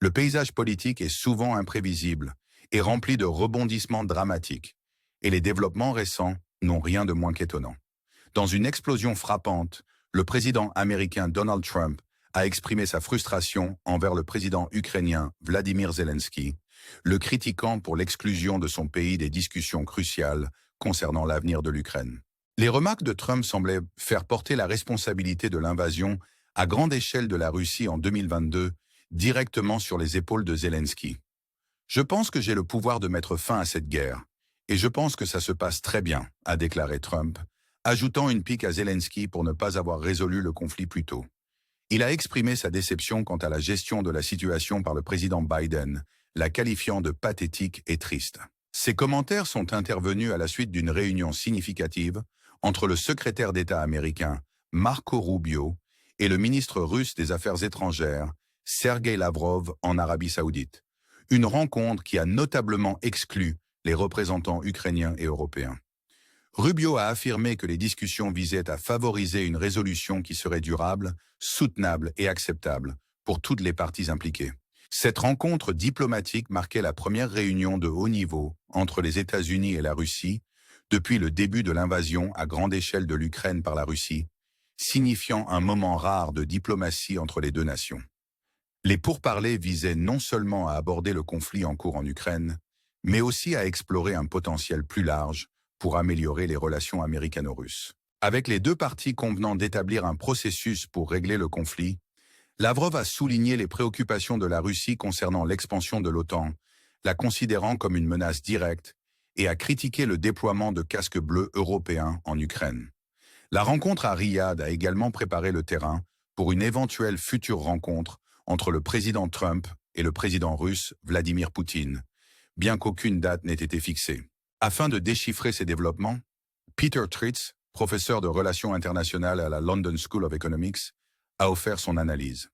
Le paysage politique est souvent imprévisible et rempli de rebondissements dramatiques, et les développements récents n'ont rien de moins qu'étonnant. Dans une explosion frappante, le président américain Donald Trump a exprimé sa frustration envers le président ukrainien Vladimir Zelensky, le critiquant pour l'exclusion de son pays des discussions cruciales concernant l'avenir de l'Ukraine. Les remarques de Trump semblaient faire porter la responsabilité de l'invasion à grande échelle de la Russie en 2022 directement sur les épaules de Zelensky. Je pense que j'ai le pouvoir de mettre fin à cette guerre, et je pense que ça se passe très bien, a déclaré Trump, ajoutant une pique à Zelensky pour ne pas avoir résolu le conflit plus tôt. Il a exprimé sa déception quant à la gestion de la situation par le président Biden, la qualifiant de pathétique et triste. Ces commentaires sont intervenus à la suite d'une réunion significative entre le secrétaire d'État américain, Marco Rubio, et le ministre russe des Affaires étrangères, Sergei Lavrov, en Arabie Saoudite. Une rencontre qui a notablement exclu les représentants ukrainiens et européens. Rubio a affirmé que les discussions visaient à favoriser une résolution qui serait durable, soutenable et acceptable pour toutes les parties impliquées. Cette rencontre diplomatique marquait la première réunion de haut niveau entre les États-Unis et la Russie depuis le début de l'invasion à grande échelle de l'Ukraine par la Russie, signifiant un moment rare de diplomatie entre les deux nations. Les pourparlers visaient non seulement à aborder le conflit en cours en Ukraine, mais aussi à explorer un potentiel plus large pour améliorer les relations américano-russes. Avec les deux parties convenant d'établir un processus pour régler le conflit, Lavrov a souligné les préoccupations de la Russie concernant l'expansion de l'OTAN, la considérant comme une menace directe, et a critiqué le déploiement de casques bleus européens en Ukraine. La rencontre à Riyad a également préparé le terrain pour une éventuelle future rencontre entre le président Trump et le président russe Vladimir Poutine, bien qu'aucune date n'ait été fixée. Afin de déchiffrer ces développements, Peter Tritz, professeur de relations internationales à la London School of Economics, a offert son analyse.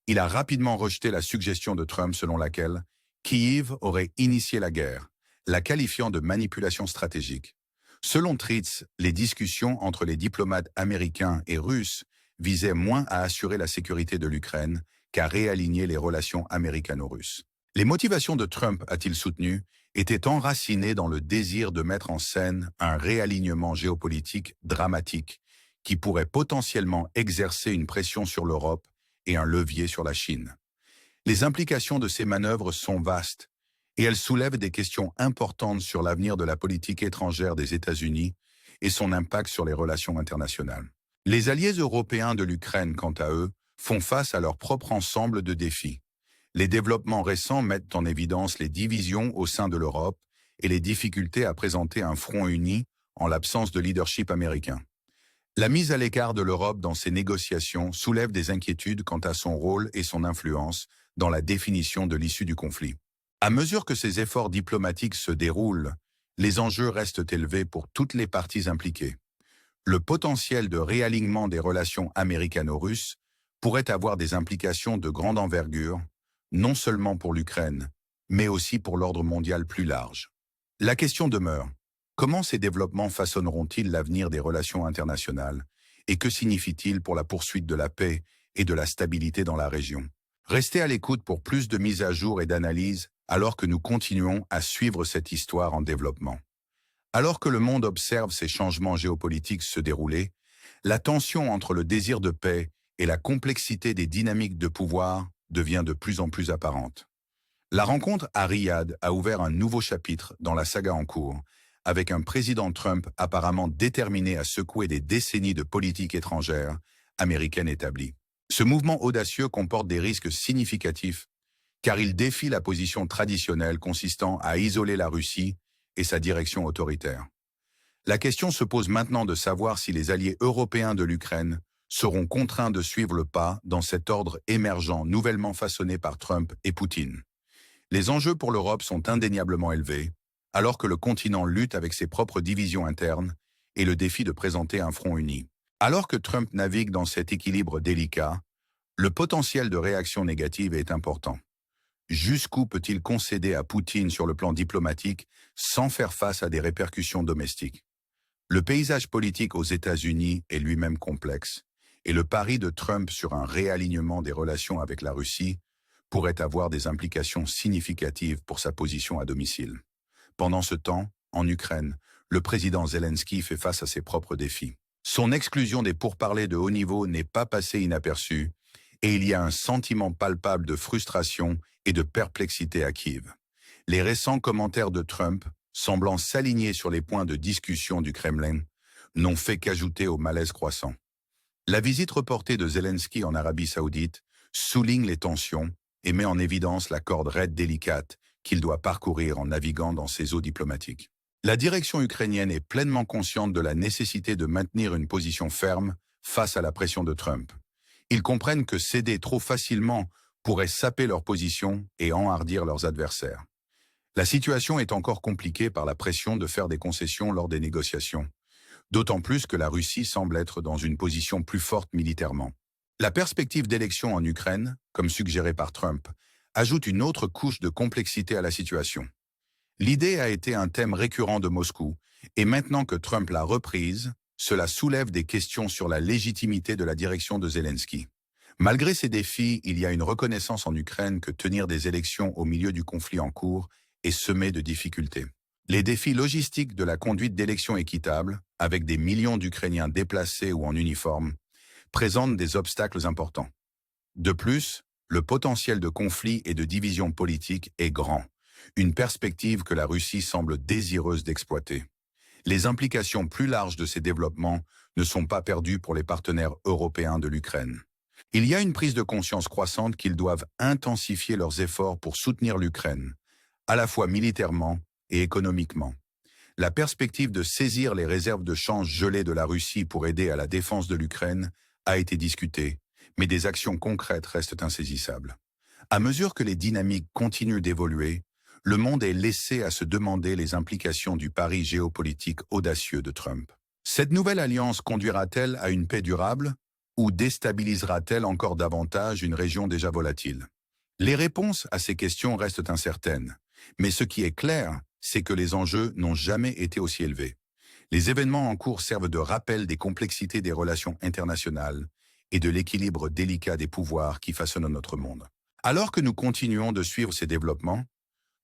Il a rapidement rejeté la suggestion de Trump selon laquelle Kiev aurait initié la guerre, la qualifiant de manipulation stratégique. Selon Tritz, les discussions entre les diplomates américains et russes visaient moins à assurer la sécurité de l'Ukraine qu'à réaligner les relations américano-russes. Les motivations de Trump, a-t-il soutenu, étaient enracinées dans le désir de mettre en scène un réalignement géopolitique dramatique qui pourrait potentiellement exercer une pression sur l'Europe et un levier sur la Chine. Les implications de ces manœuvres sont vastes et elles soulèvent des questions importantes sur l'avenir de la politique étrangère des États-Unis et son impact sur les relations internationales. Les alliés européens de l'Ukraine, quant à eux, font face à leur propre ensemble de défis. Les développements récents mettent en évidence les divisions au sein de l'Europe et les difficultés à présenter un front uni en l'absence de leadership américain. La mise à l'écart de l'Europe dans ces négociations soulève des inquiétudes quant à son rôle et son influence dans la définition de l'issue du conflit. À mesure que ces efforts diplomatiques se déroulent, les enjeux restent élevés pour toutes les parties impliquées. Le potentiel de réalignement des relations américano-russes pourrait avoir des implications de grande envergure, non seulement pour l'Ukraine, mais aussi pour l'ordre mondial plus large. La question demeure, comment ces développements façonneront-ils l'avenir des relations internationales et que signifie-t-il pour la poursuite de la paix et de la stabilité dans la région? Restez à l'écoute pour plus de mises à jour et d'analyses alors que nous continuons à suivre cette histoire en développement. Alors que le monde observe ces changements géopolitiques se dérouler, la tension entre le désir de paix et la complexité des dynamiques de pouvoir devient de plus en plus apparente. La rencontre à Riyad a ouvert un nouveau chapitre dans la saga en cours, avec un président Trump apparemment déterminé à secouer des décennies de politique étrangère américaine établie. Ce mouvement audacieux comporte des risques significatifs, car il défie la position traditionnelle consistant à isoler la Russie et sa direction autoritaire. La question se pose maintenant de savoir si les alliés européens de l'Ukraine seront contraints de suivre le pas dans cet ordre émergent nouvellement façonné par Trump et Poutine. Les enjeux pour l'Europe sont indéniablement élevés, alors que le continent lutte avec ses propres divisions internes et le défi de présenter un front uni. Alors que Trump navigue dans cet équilibre délicat, le potentiel de réaction négative est important. Jusqu'où peut-il concéder à Poutine sur le plan diplomatique sans faire face à des répercussions domestiques? Le paysage politique aux États-Unis est lui-même complexe, et le pari de Trump sur un réalignement des relations avec la Russie pourrait avoir des implications significatives pour sa position à domicile. Pendant ce temps, en Ukraine, le président Zelensky fait face à ses propres défis. Son exclusion des pourparlers de haut niveau n'est pas passée inaperçue, et il y a un sentiment palpable de frustration et de perplexité à Kiev. Les récents commentaires de Trump, semblant s'aligner sur les points de discussion du Kremlin, n'ont fait qu'ajouter au malaise croissant. La visite reportée de Zelensky en Arabie Saoudite souligne les tensions et met en évidence la corde raide délicate qu'il doit parcourir en naviguant dans ses eaux diplomatiques. La direction ukrainienne est pleinement consciente de la nécessité de maintenir une position ferme face à la pression de Trump. Ils comprennent que céder trop facilement pourrait saper leur position et enhardir leurs adversaires. La situation est encore compliquée par la pression de faire des concessions lors des négociations, d'autant plus que la Russie semble être dans une position plus forte militairement. La perspective d'élection en Ukraine, comme suggéré par Trump, ajoute une autre couche de complexité à la situation. L'idée a été un thème récurrent de Moscou, et maintenant que Trump l'a reprise, cela soulève des questions sur la légitimité de la direction de Zelensky. Malgré ces défis, il y a une reconnaissance en Ukraine que tenir des élections au milieu du conflit en cours est semé de difficultés. Les défis logistiques de la conduite d'élections équitables, avec des millions d'Ukrainiens déplacés ou en uniforme, présentent des obstacles importants. De plus, le potentiel de conflit et de division politique est grand, une perspective que la Russie semble désireuse d'exploiter. Les implications plus larges de ces développements ne sont pas perdues pour les partenaires européens de l'Ukraine. Il y a une prise de conscience croissante qu'ils doivent intensifier leurs efforts pour soutenir l'Ukraine, à la fois militairement et économiquement. La perspective de saisir les réserves de change gelées de la Russie pour aider à la défense de l'Ukraine a été discutée, mais des actions concrètes restent insaisissables. À mesure que les dynamiques continuent d'évoluer, le monde est laissé à se demander les implications du pari géopolitique audacieux de Trump. Cette nouvelle alliance conduira-t-elle à une paix durable ou déstabilisera-t-elle encore davantage une région déjà volatile? Les réponses à ces questions restent incertaines, mais ce qui est clair, c'est que les enjeux n'ont jamais été aussi élevés. Les événements en cours servent de rappel des complexités des relations internationales et de l'équilibre délicat des pouvoirs qui façonnent notre monde. Alors que nous continuons de suivre ces développements,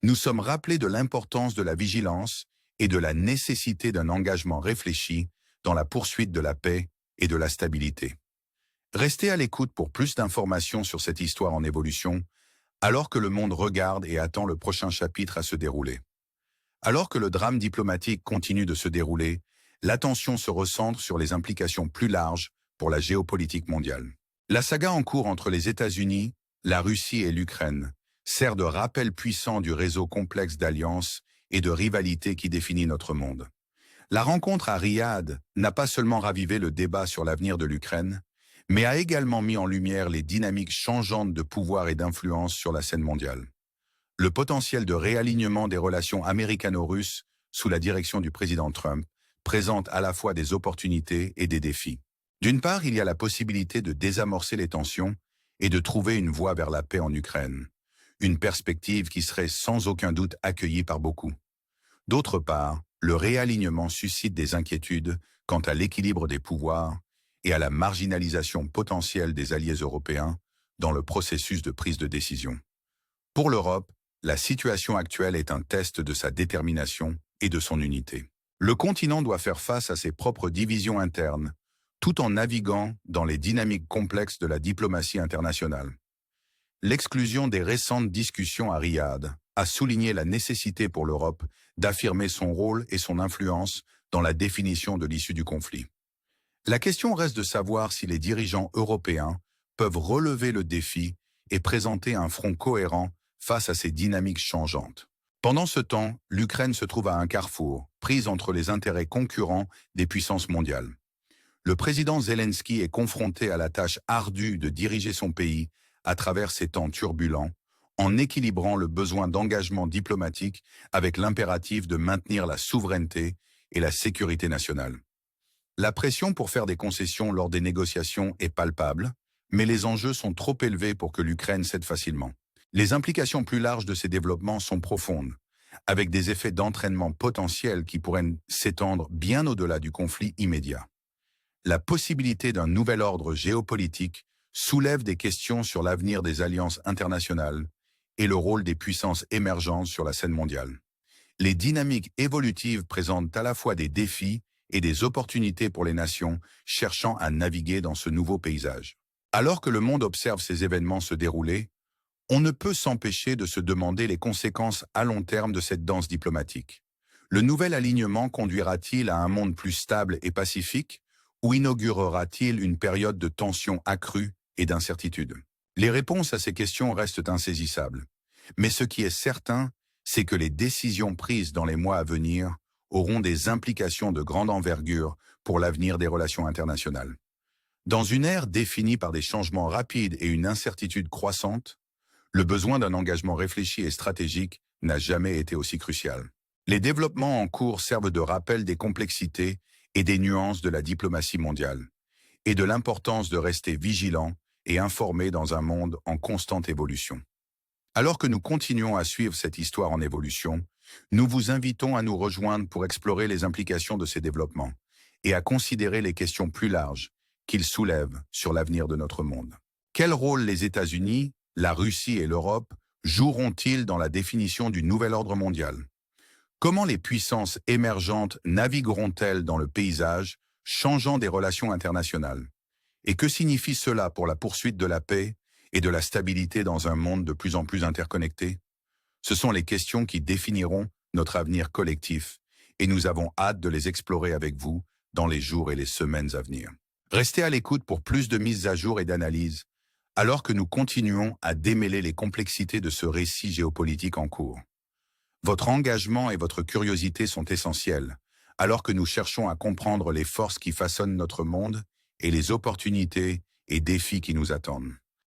nous sommes rappelés de l'importance de la vigilance et de la nécessité d'un engagement réfléchi dans la poursuite de la paix et de la stabilité. Restez à l'écoute pour plus d'informations sur cette histoire en évolution, alors que le monde regarde et attend le prochain chapitre à se dérouler. Alors que le drame diplomatique continue de se dérouler, l'attention se recentre sur les implications plus larges pour la géopolitique mondiale. La saga en cours entre les États-Unis, la Russie et l'Ukraine sert de rappel puissant du réseau complexe d'alliances et de rivalités qui définit notre monde. La rencontre à Riyad n'a pas seulement ravivé le débat sur l'avenir de l'Ukraine, mais a également mis en lumière les dynamiques changeantes de pouvoir et d'influence sur la scène mondiale. Le potentiel de réalignement des relations américano-russes sous la direction du président Trump présente à la fois des opportunités et des défis. D'une part, il y a la possibilité de désamorcer les tensions et de trouver une voie vers la paix en Ukraine, une perspective qui serait sans aucun doute accueillie par beaucoup. D'autre part, le réalignement suscite des inquiétudes quant à l'équilibre des pouvoirs et à la marginalisation potentielle des alliés européens dans le processus de prise de décision. Pour l'Europe, la situation actuelle est un test de sa détermination et de son unité. Le continent doit faire face à ses propres divisions internes, tout en naviguant dans les dynamiques complexes de la diplomatie internationale. L'exclusion des récentes discussions à Riyad a souligné la nécessité pour l'Europe d'affirmer son rôle et son influence dans la définition de l'issue du conflit. La question reste de savoir si les dirigeants européens peuvent relever le défi et présenter un front cohérent face à ces dynamiques changeantes. Pendant ce temps, l'Ukraine se trouve à un carrefour, prise entre les intérêts concurrents des puissances mondiales. Le président Zelensky est confronté à la tâche ardue de diriger son pays à travers ces temps turbulents, en équilibrant le besoin d'engagement diplomatique avec l'impératif de maintenir la souveraineté et la sécurité nationale. La pression pour faire des concessions lors des négociations est palpable, mais les enjeux sont trop élevés pour que l'Ukraine cède facilement. Les implications plus larges de ces développements sont profondes, avec des effets d'entraînement potentiels qui pourraient s'étendre bien au-delà du conflit immédiat. La possibilité d'un nouvel ordre géopolitique soulèvent des questions sur l'avenir des alliances internationales et le rôle des puissances émergentes sur la scène mondiale. Les dynamiques évolutives présentent à la fois des défis et des opportunités pour les nations cherchant à naviguer dans ce nouveau paysage. Alors que le monde observe ces événements se dérouler, on ne peut s'empêcher de se demander les conséquences à long terme de cette danse diplomatique. Le nouvel alignement conduira-t-il à un monde plus stable et pacifique ou inaugurera-t-il une période de tension accrue et d'incertitude? Les réponses à ces questions restent insaisissables. Mais ce qui est certain, c'est que les décisions prises dans les mois à venir auront des implications de grande envergure pour l'avenir des relations internationales. Dans une ère définie par des changements rapides et une incertitude croissante, le besoin d'un engagement réfléchi et stratégique n'a jamais été aussi crucial. Les développements en cours servent de rappel des complexités et des nuances de la diplomatie mondiale, et de l'importance de rester vigilant et informé dans un monde en constante évolution. Alors que nous continuons à suivre cette histoire en évolution, nous vous invitons à nous rejoindre pour explorer les implications de ces développements et à considérer les questions plus larges qu'ils soulèvent sur l'avenir de notre monde. Quel rôle les États-Unis, la Russie et l'Europe joueront-ils dans la définition du nouvel ordre mondial? Comment les puissances émergentes navigueront-elles dans le paysage, changeant des relations internationales? Et que signifie cela pour la poursuite de la paix et de la stabilité dans un monde de plus en plus interconnecté? Ce sont les questions qui définiront notre avenir collectif, et nous avons hâte de les explorer avec vous dans les jours et les semaines à venir. Restez à l'écoute pour plus de mises à jour et d'analyses, alors que nous continuons à démêler les complexités de ce récit géopolitique en cours. Votre engagement et votre curiosité sont essentiels, alors que nous cherchons à comprendre les forces qui façonnent notre monde et les opportunités et défis qui nous attendent.